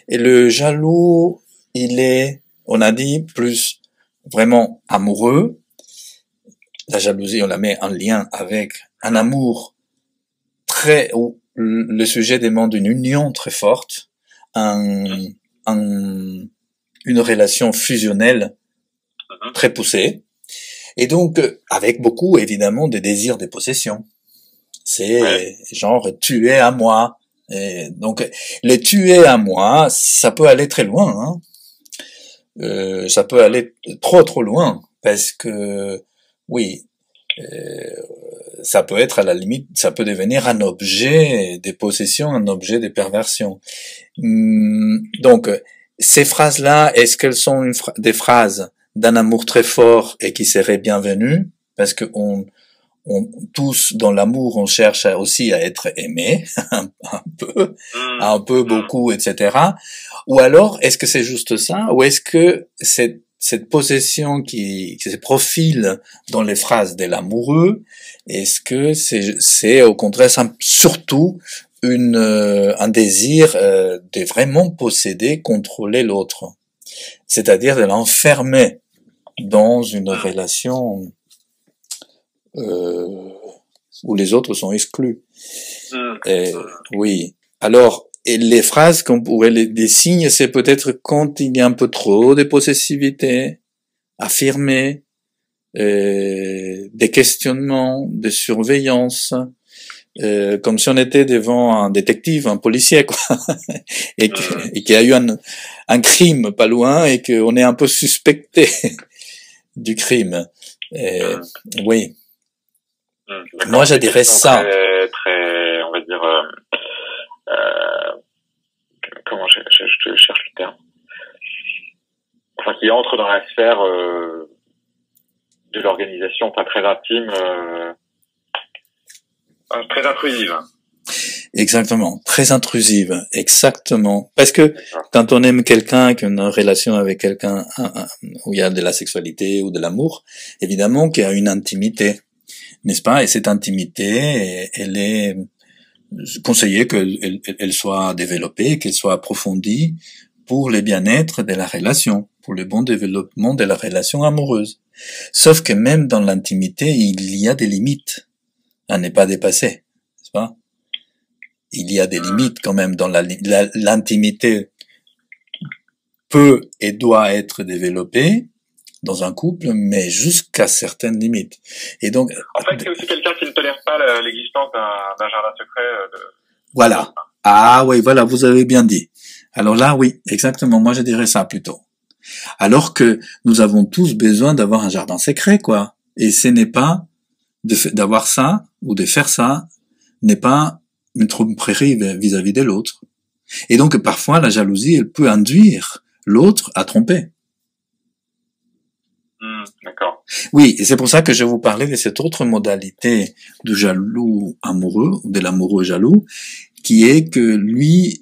Et le jaloux, il est, on a dit, plus vraiment amoureux. La jalousie, on la met en lien avec un amour très, où le sujet demande une union très forte, un, une relation fusionnelle très poussée, et donc avec beaucoup évidemment des désirs de possession. C'est genre tu es à moi. Et donc le tu es à moi, ça peut aller très loin. Ça peut aller trop loin parce que oui, ça peut être à la limite, ça peut devenir un objet de possession, un objet de perversion. Donc ces phrases-là, est-ce qu'elles sont des phrases d'un amour très fort et qui seraient bienvenues parce que tous dans l'amour on cherche aussi à être aimé un peu beaucoup, etc. Ou alors est-ce que c'est juste ça, ou est-ce que cette possession qui se profile dans les phrases de l'amoureux, est-ce que c'est au contraire surtout un désir de vraiment posséder, contrôler l'autre, c'est-à-dire de l'enfermer dans une relation où les autres sont exclus. Oui. Alors, et les phrases qu'on pourrait des signes, c'est peut-être quand il y a un peu trop de possessivité, affirmée, des questionnements, des surveillances, comme si on était devant un détective, un policier, quoi, et qu'il y a eu un crime pas loin et qu'on est un peu suspecté du crime. Oui. Moi, je dirais ça. Très, on va dire, comment je cherche le terme. Enfin, qui entre dans la sphère de l'organisation, pas très intime, très intrusive. Exactement, très intrusive, exactement. Parce que quand on aime quelqu'un, qu'on a une relation avec quelqu'un où il y a de la sexualité ou de l'amour, évidemment qu'il y a une intimité, n'est-ce pas? Et cette intimité, elle est conseillée qu'elle soit développée, qu'elle soit approfondie pour le bien-être de la relation, pour le bon développement de la relation amoureuse. Sauf que même dans l'intimité, il y a des limites à ne pas dépasser, n'est-ce pas? Il y a des limites quand même dans l'intimité peut et doit être développée dans un couple, mais jusqu'à certaines limites. Et donc, en fait, c'est aussi quelqu'un qui ne tolère pas l'existence d'un jardin secret. Voilà. Ah oui, voilà, vous avez bien dit. Alors là, oui, exactement. Moi, je dirais ça plutôt. Alors que nous avons tous besoin d'avoir un jardin secret, quoi. Et ce n'est pas d'avoir ça ou de faire ça n'est pas une tromperie vis-à-vis de l'autre. Et donc, parfois, la jalousie, elle peut induire l'autre à tromper. D'accord. Oui, et c'est pour ça que je vous parlais de cette autre modalité du jaloux amoureux, ou de l'amoureux jaloux, qui est que lui,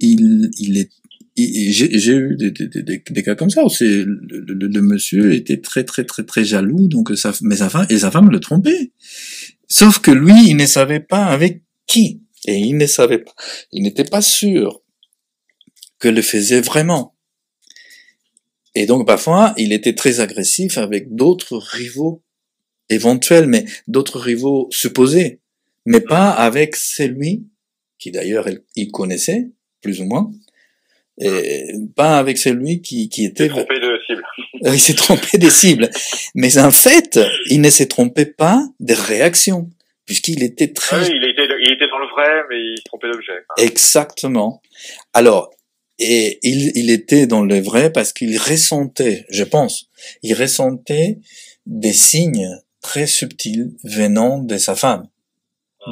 j'ai eu des cas comme ça où le monsieur était très jaloux, donc mais sa femme le trompait. Sauf que lui, il ne savait pas avec qui. Et il ne savait pas, il n'était pas sûr que le faisait vraiment. Et donc parfois, il était très agressif avec d'autres rivaux éventuels, mais d'autres rivaux supposés, mais pas avec celui qui d'ailleurs il connaissait, plus ou moins, et pas avec celui qui était... Il s'est trompé de cible. Il s'est trompé des cibles. Mais en fait, il ne s'est trompé pas des réactions, puisqu'il était très... Oui, il était dans le vrai, mais il se trompait d'objet. Exactement. Alors, et il était dans le vrai parce qu'il ressentait, je pense, il ressentait des signes très subtils venant de sa femme,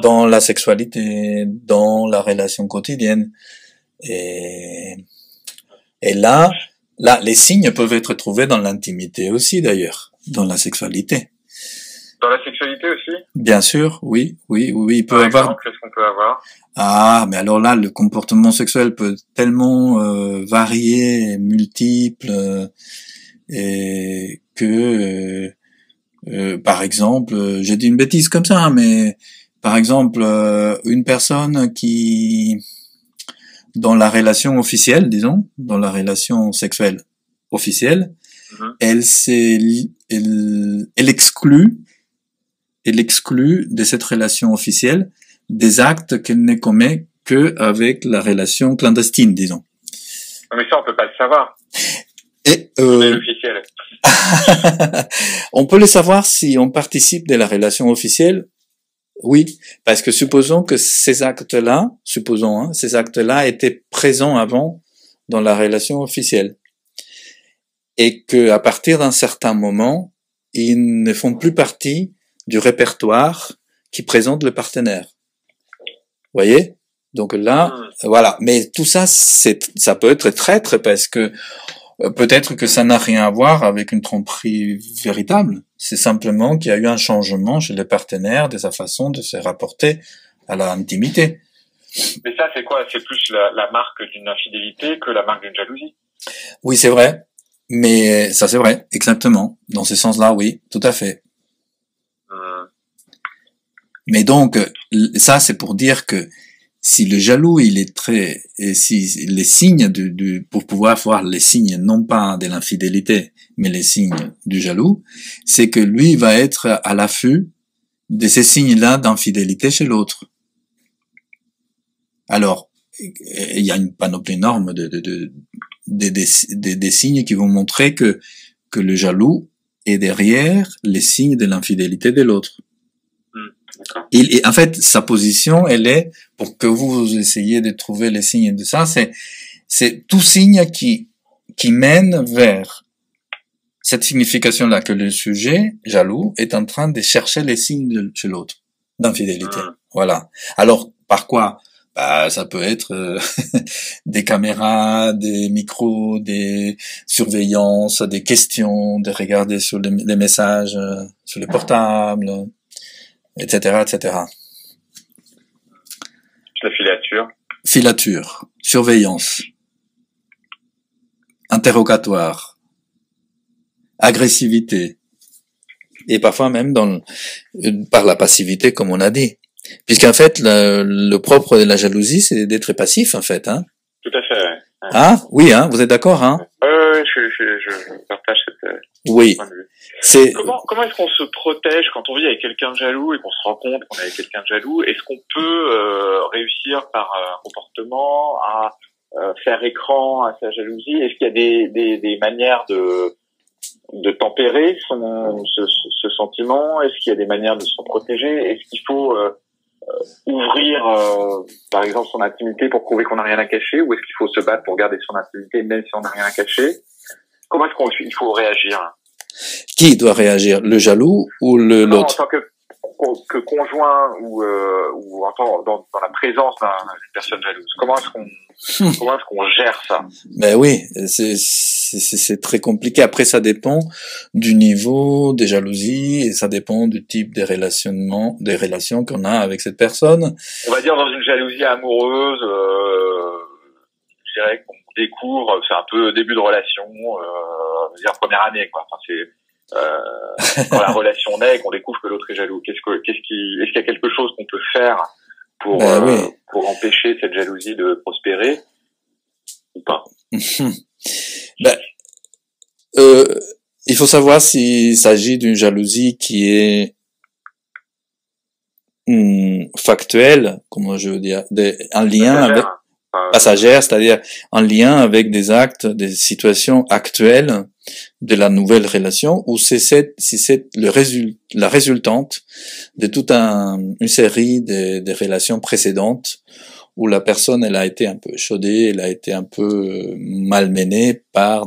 dans la sexualité, dans la relation quotidienne. Et là, les signes peuvent être trouvés dans l'intimité aussi, d'ailleurs, dans la sexualité. Dans la sexualité aussi? Bien sûr, oui, il peut avoir... Qu'est-ce qu'on peut avoir? Ah, mais alors là, le comportement sexuel peut tellement varier, multiple, et que, par exemple, j'ai dit une bêtise comme ça, mais par exemple, une personne qui dans la relation officielle, disons, dans la relation sexuelle officielle, elle exclut de cette relation officielle des actes qu'elle ne commet que avec la relation clandestine, disons. Mais ça, on peut pas le savoir. Et c'est l'officiel. On peut le savoir si on participe de la relation officielle. Oui, parce que supposons que ces actes-là, ces actes-là étaient présents avant dans la relation officielle. Et que à partir d'un certain moment, ils ne font plus partie du répertoire qui présente le partenaire. Vous voyez? Donc là, voilà. Mais tout ça, ça peut être traître parce que peut-être que ça n'a rien à voir avec une tromperie véritable. C'est simplement qu'il y a eu un changement chez le partenaire de sa façon de se rapporter à l'intimité. Mais ça, c'est quoi? C'est plus la marque d'une infidélité que la marque d'une jalousie. Oui, c'est vrai. Mais ça, c'est vrai. Exactement. Dans ce sens-là, oui. Tout à fait. Mais donc, ça, c'est pour dire que si le jaloux, il est et si les signes pour pouvoir voir les signes, non pas de l'infidélité, mais les signes du jaloux, c'est que lui va être à l'affût de ces signes-là d'infidélité chez l'autre. Alors, il y a une panoplie énorme des signes qui vont montrer que le jaloux est derrière les signes de l'infidélité de l'autre. Et en fait, sa position, elle est, pour que vous essayiez de trouver les signes de ça, c'est tout signe qui mène vers cette signification-là, que le sujet jaloux est en train de chercher les signes chez l'autre, d'infidélité. Voilà. Alors, par quoi? Ça peut être des caméras, des micros, des surveillances, des questions, de regarder sur les messages, sur les portables, etc., etc. La filature. Filature, surveillance, interrogatoire, agressivité, et parfois même par la passivité, comme on a dit. Puisqu'en fait, le propre de la jalousie, c'est d'être passif, en fait, hein. Tout à fait, ouais. Ah, oui, hein, vous êtes d'accord, hein? Je partage cette oui. point de vue. Comment est-ce qu'on se protège quand on vit avec quelqu'un de jaloux et qu'on se rend compte qu'on est avec quelqu'un de jaloux? Est-ce qu'on peut réussir par un comportement à faire écran à sa jalousie? Est-ce qu'il y a des manières de tempérer ce sentiment? Est-ce qu'il y a des manières de se protéger? Est-ce qu'il faut ouvrir par exemple son intimité pour prouver qu'on n'a rien à cacher, ou est-ce qu'il faut se battre pour garder son intimité même si on n'a rien à cacher? Comment est-ce qu'il faut réagir? Qui doit réagir, le jaloux ou l'autre? En tant que conjoint ou dans la présence d'une personne jalouse. Comment est-ce qu'on gère ça? Ben oui, c'est très compliqué. Après, ça dépend du niveau des jalousies et ça dépend du type des relations qu'on a avec cette personne. On va dire dans une jalousie amoureuse, je dirais qu'on découvre, c'est un peu début de relation, on va dire première année, quoi. Enfin, c'est quand la relation naît et qu'on découvre que l'autre est jaloux. Est-ce qu'il y a quelque chose qu'on peut faire pour empêcher cette jalousie de prospérer ou pas? Il faut savoir s'il s'agit d'une jalousie qui est factuelle, comment je veux dire, en lien avec passagère, c'est-à-dire en lien avec des actes, des situations actuelles de la nouvelle relation, ou si c'est la résultante de toute une série de relations précédentes où la personne, elle a été un peu échaudée, elle a été un peu malmenée par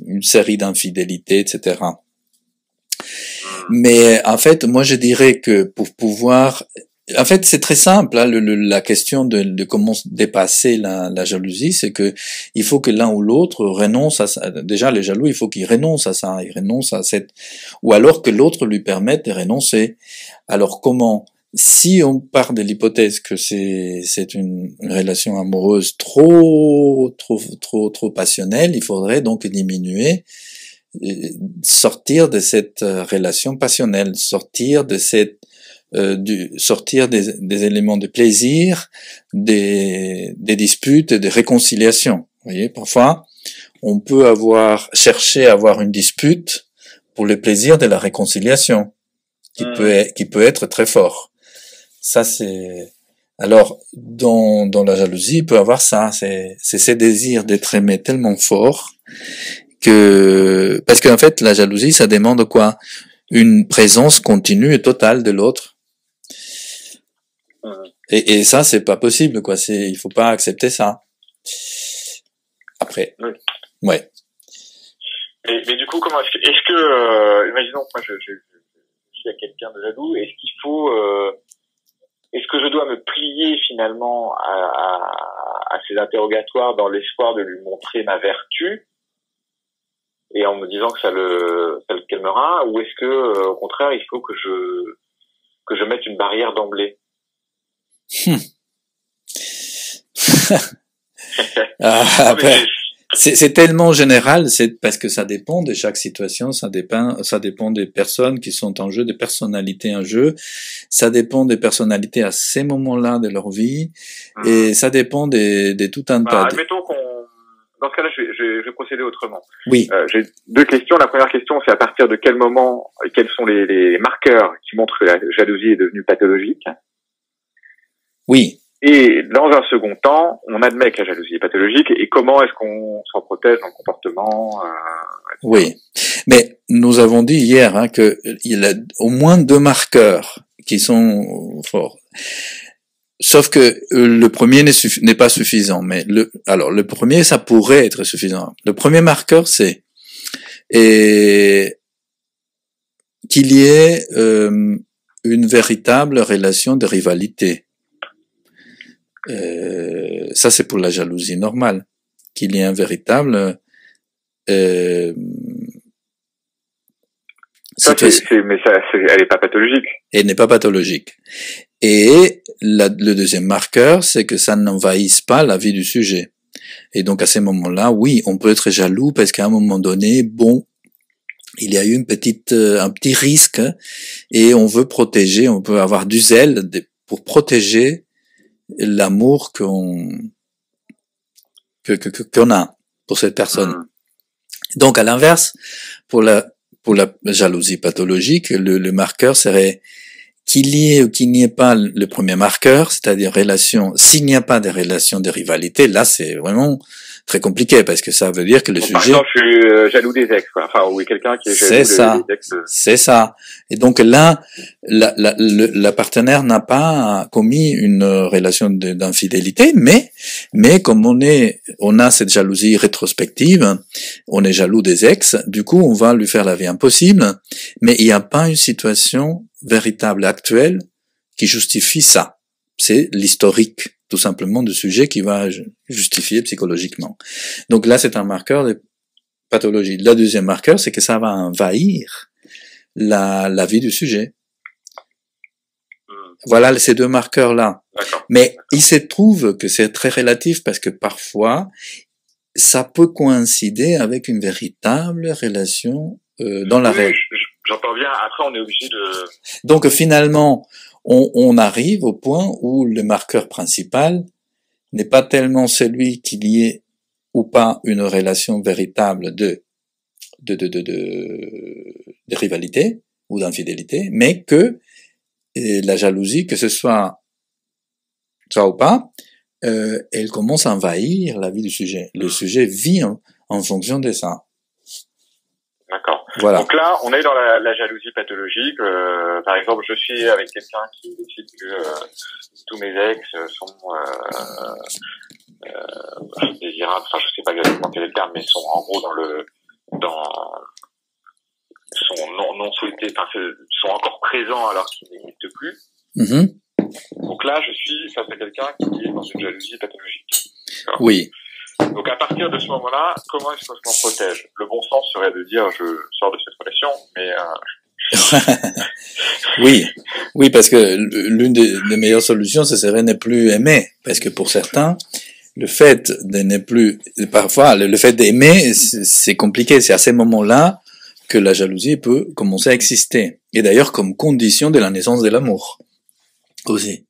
une série d'infidélités, etc. Mais en fait, moi je dirais que pour pouvoir... En fait, c'est très simple, hein, la question de comment dépasser la jalousie, c'est que il faut que l'un ou l'autre renonce à ça. Déjà, les jaloux, il faut qu'ils renoncent à ça, ils renoncent à ou alors que l'autre lui permette de renoncer. Alors comment? Si on part de l'hypothèse que c'est une relation amoureuse trop passionnelle, il faudrait donc diminuer, sortir de cette relation passionnelle, sortir de cette sortir des éléments de plaisir, des disputes, des réconciliations. Vous voyez, parfois, on peut chercher à avoir une dispute pour le plaisir de la réconciliation, qui peut être très fort. Ça, c'est, alors, dans la jalousie, il peut avoir ça, c'est ces désirs d'être aimé tellement fort parce qu'en fait, la jalousie, ça demande quoi? Une présence continue et totale de l'autre. Et ça, c'est pas possible, quoi. Il faut pas accepter ça. Après. Oui. Ouais. Mais du coup, comment est-ce que imaginons que moi je suis à quelqu'un de jaloux, est-ce que je dois me plier finalement à ces interrogatoires dans l'espoir de lui montrer ma vertu et en me disant que ça le calmera, ou est-ce que au contraire il faut que je mette une barrière d'emblée? C'est tellement général, c'est parce que ça dépend de chaque situation, ça dépend des personnes qui sont en jeu, des personnalités en jeu, ça dépend des personnalités à ces moments-là de leur vie, et ça dépend de tout un tas. Admettons dans ce cas-là, je vais procéder autrement. Oui. J'ai deux questions. La première question, c'est à partir de quel moment, quels sont les marqueurs qui montrent que la jalousie est devenue pathologique? Oui. Et dans un second temps, on admet que la jalousie est pathologique, et comment est-ce qu'on s'en protège dans le comportement? Oui, mais nous avons dit hier que il y a au moins 2 marqueurs qui sont forts. Sauf que le premier n'est pas suffisant, mais le premier, ça pourrait être suffisant. Le premier marqueur, c'est qu'il y ait une véritable relation de rivalité. Ça, c'est pour la jalousie normale, qu'il y ait un véritable elle est pas pathologique. Elle n'est pas pathologique. Et le deuxième marqueur, c'est que ça n'envahisse pas la vie du sujet. Et donc à ces moments-là, oui, on peut être jaloux parce qu'à un moment donné, il y a eu un petit risque et on veut protéger, on peut avoir du zèle pour protéger l'amour qu'on a pour cette personne. Donc à l'inverse, pour la jalousie pathologique, le marqueur serait qu'il y ait ou qu'il n'y ait pas le premier marqueur, c'est-à-dire s'il n'y a pas de relation de rivalité, là c'est vraiment très compliqué parce que ça veut dire que le sujet... Par exemple, je suis jaloux des ex, quoi. Enfin, oui, quelqu'un qui est jaloux des ex. C'est ça. Et donc là, la partenaire n'a pas commis une relation d'infidélité, mais comme on a cette jalousie rétrospective, on est jaloux des ex, du coup, on va lui faire la vie impossible, mais il n'y a pas une situation véritable, actuelle, qui justifie ça. C'est l'historique, tout simplement, du sujet qui va justifier psychologiquement. Donc là, c'est un marqueur de pathologie. Le deuxième marqueur, c'est que ça va envahir la vie du sujet. Voilà ces 2 marqueurs-là. Mais il se trouve que c'est très relatif parce que parfois, ça peut coïncider avec une véritable relation dans la réalité. J'entends bien. Après, on est obligé de... Donc finalement, on arrive au point où le marqueur principal n'est pas tellement celui qu'il y ait ou pas une relation véritable de rivalité ou d'infidélité, mais que la jalousie, que ce soit ça ou pas, elle commence à envahir la vie du sujet. Le sujet vit en fonction de ça. D'accord. Voilà. Donc là, on est dans la jalousie pathologique. Par exemple, je suis avec quelqu'un qui décide que tous mes ex sont désirables. Enfin, je sais pas exactement quel est le terme, mais sont en gros sont non souhaités. Enfin, sont encore présents alors qu'ils n'existent plus. Donc là, je suis face à quelqu'un qui est dans une jalousie pathologique. D'accord. Oui. Donc à partir de ce moment-là, comment est-ce qu'on s'en protège? Le bon sens serait de dire je sors de cette relation, mais oui, parce que l'une des meilleures solutions, ce serait ne plus aimer, parce que pour certains, le fait de ne plus, parfois le fait d'aimer, c'est compliqué. C'est à ces moments-là que la jalousie peut commencer à exister. Et d'ailleurs comme condition de la naissance de l'amour aussi.